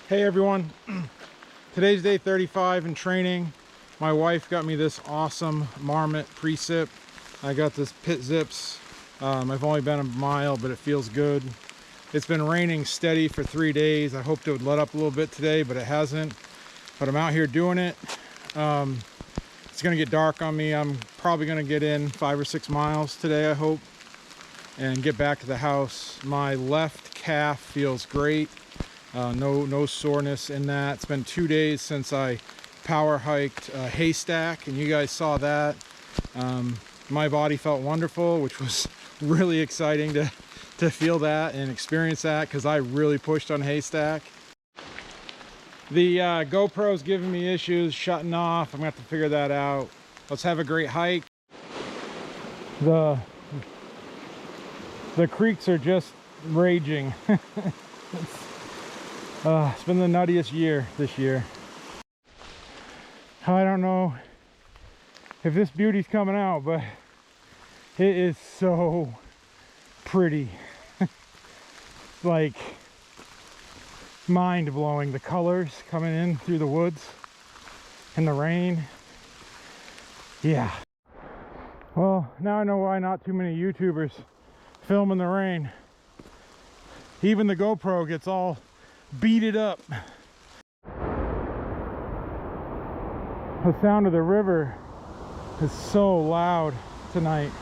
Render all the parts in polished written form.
Hey everyone, today's day 35 in training. My wife got me this awesome Marmot PreCip. I got this Pit Zips. I've only been a mile, but it feels good. It's been raining steady for 3 days. I hoped it would let up a little bit today, but it hasn't. But I'm out here doing it. It's gonna get dark on me. I'm probably gonna get in 5 or 6 miles today, I hope, and get back to the house. My left calf feels great. No soreness in that. It's been 2 days since I power hiked Haystack, and you guys saw that. My body felt wonderful, which was really exciting to feel that and experience that, because I really pushed on Haystack. The GoPro's giving me issues shutting off. I'm gonna have to figure that out. Let's have a great hike. The creeks are just raging. It's been the nuttiest year this year. I don't know if this beauty's coming out, but it is so pretty. Like mind-blowing, the colors coming in through the woods in the rain. Yeah. Well, now I know why not too many YouTubers film in the rain. Even the GoPro gets all beat up. The sound of the river is so loud tonight.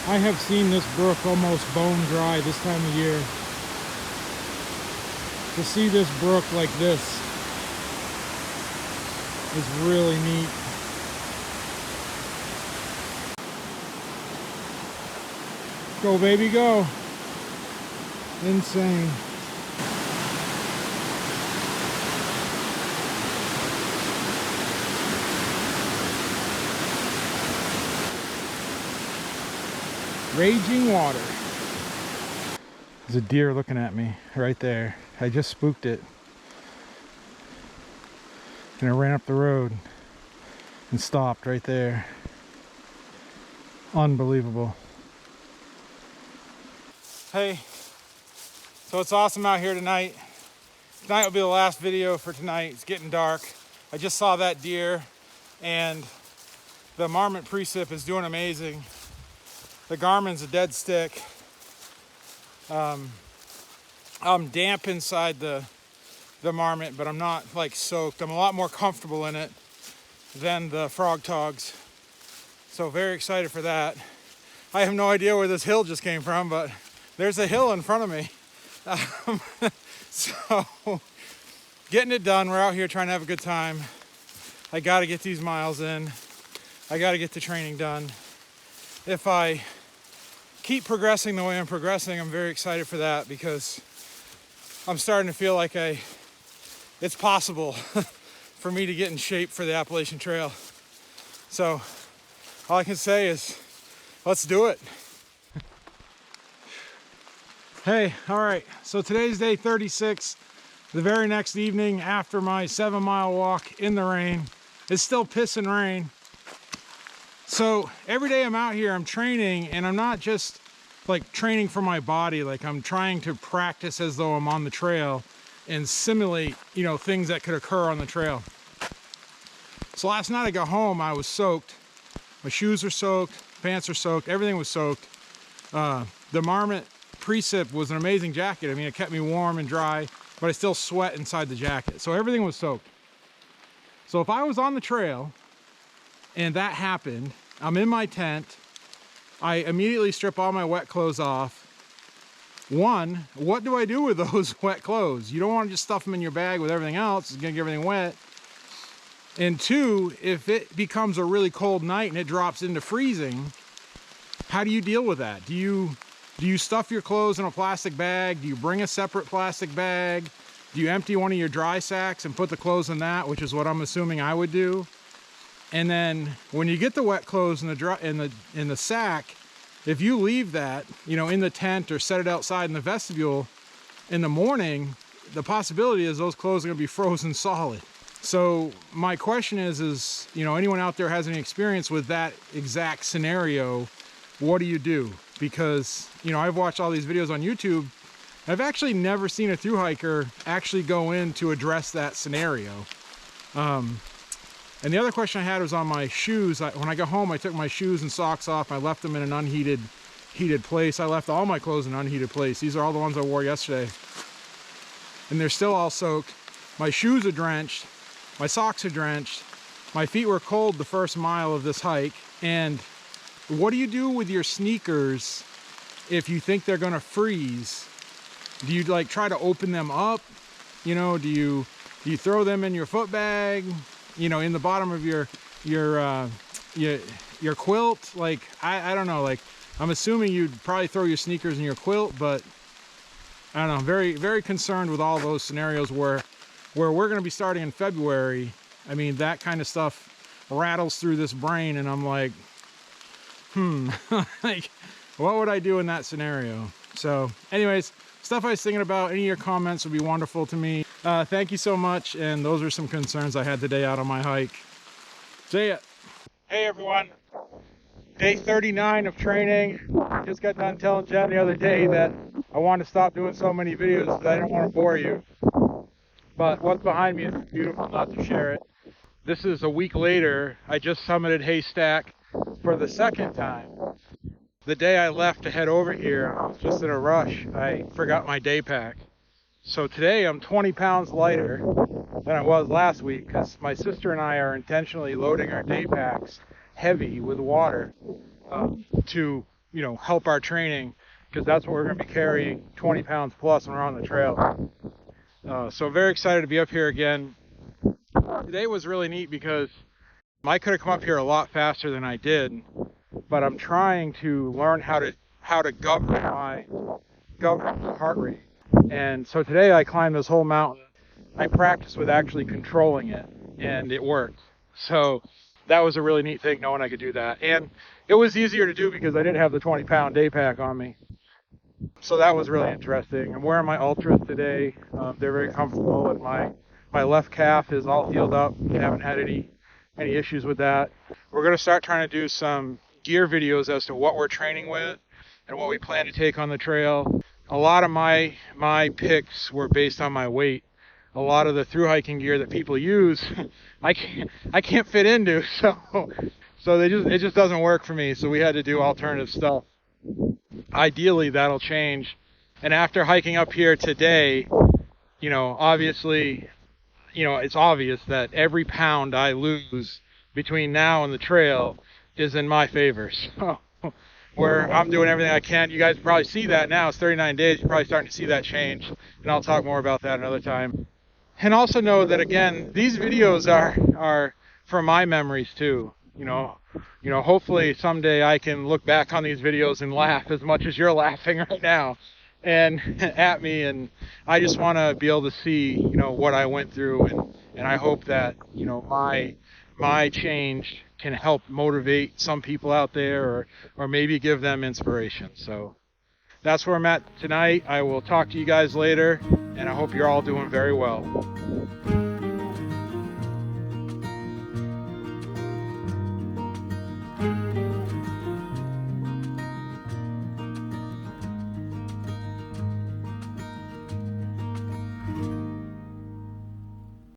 I have seen this brook almost bone dry this time of year. To see this brook like this is really neat. Go baby, go. Insane. Raging water. There's a deer looking at me right there. I just spooked it. And it ran up the road and stopped right there. Unbelievable. Hey, so it's awesome out here tonight. Tonight will be the last video for tonight. It's getting dark. I just saw that deer, and the Marmot PreCip is doing amazing. The Garmin's a dead stick. I'm damp inside the Marmot, but I'm not like soaked. I'm a lot more comfortable in it than the Frog Togs. So very excited for that. I have no idea where this hill just came from, but there's a hill in front of me. So getting it done. We're out here trying to have a good time. I got to get these miles in. I got to get the training done. If I keep progressing the way I'm progressing, I'm very excited for that, because I'm starting to feel like it's possible for me to get in shape for the Appalachian Trail. So all I can say is, let's do it. Hey, all right, so today's day 36. The very next evening, after my 7-mile walk in the rain, it's still pissing rain. So every day I'm out here, I'm training, and I'm not just like training for my body. Like, I'm trying to practice as though I'm on the trail and simulate, things that could occur on the trail. So last night I got home, I was soaked. My shoes are soaked, pants are soaked, everything was soaked. The Marmot PreCip was an amazing jacket. I mean, it kept me warm and dry, but I still sweat inside the jacket. So everything was soaked. So if I was on the trail and that happened, I'm in my tent, I immediately strip all my wet clothes off. One, what do I do with those wet clothes? You don't want to just stuff them in your bag with everything else. It's gonna get everything wet. And two, if it becomes a really cold night and it drops into freezing, how do you deal with that? Do you stuff your clothes in a plastic bag? Do you bring a separate plastic bag? Do you empty one of your dry sacks and put the clothes in that, which is what I'm assuming I would do? And then when you get the wet clothes in the sack, if you leave that, in the tent or set it outside in the vestibule in the morning, the possibility is those clothes are going to be frozen solid. So my question is, anyone out there has any experience with that exact scenario, what do you do? Because, I've watched all these videos on YouTube I've actually never seen a thru hiker actually go in to address that scenario. And the other question I had was on my shoes. When I got home, I took my shoes and socks off. I left them in an heated place. I left all my clothes in an unheated place. These are all the ones I wore yesterday. And they're still all soaked. My shoes are drenched. My socks are drenched. My feet were cold the first mile of this hike. And what do you do with your sneakers if you think they're gonna freeze? Do you like try to open them up? You know, do you throw them in your foot bag? You know, in the bottom of your quilt? Like, I don't know, like, I'm assuming you'd probably throw your sneakers in your quilt, but I don't know, very, very concerned with all those scenarios where we're gonna be starting in February. I mean, that kind of stuff rattles through this brain, and I'm like, like, what would I do in that scenario? So anyways, stuff I was thinking about. Any of your comments would be wonderful to me. Thank you so much, and those are some concerns I had today out on my hike. See ya. Hey everyone, day 39 of training. Just got done telling Jen the other day that I want to stop doing so many videos because I don't want to bore you. But what's behind me is beautiful not to share it. This is a week later. I just summited Haystack for the second time. The day I left to head over here, I was just in a rush. I forgot my day pack. So today I'm 20 pounds lighter than I was last week because my sister and I are intentionally loading our day packs heavy with water to, you know, help our training, because that's what we're going to be carrying, 20 pounds plus when we're on the trail. So very excited to be up here again. Today was really neat because I could have come up here a lot faster than I did, but I'm trying to learn how to govern my heart rate. And so today I climbed this whole mountain. I practiced with actually controlling it, and it worked. So that was a really neat thing, knowing I could do that. And it was easier to do because I didn't have the 20-pound day pack on me. So that was really interesting. I'm wearing my Ultras today. They're very comfortable, and my left calf is all healed up. I haven't had any issues with that. We're going to start trying to do some gear videos as to what we're training with and what we plan to take on the trail. A lot of my picks were based on my weight. A lot of the thru hiking gear that people use, I can't fit into, so it just doesn't work for me. So we had to do alternative stuff. Ideally, that'll change. And after hiking up here today, you know, obviously, you know, it's obvious that every pound I lose between now and the trail is in my favor. So where I'm doing everything I can. You guys probably see that now. It's 39 days. You're probably starting to see that change. And I'll talk more about that another time. And also know that, again, these videos are from my memories too. You know, hopefully someday I can look back on these videos and laugh as much as you're laughing right now and at me. And I just want to be able to see, you know, what I went through. And I hope that, you know, my change can help motivate some people out there, or maybe give them inspiration. So that's where I'm at tonight. I will talk to you guys later, and I hope you're all doing very well.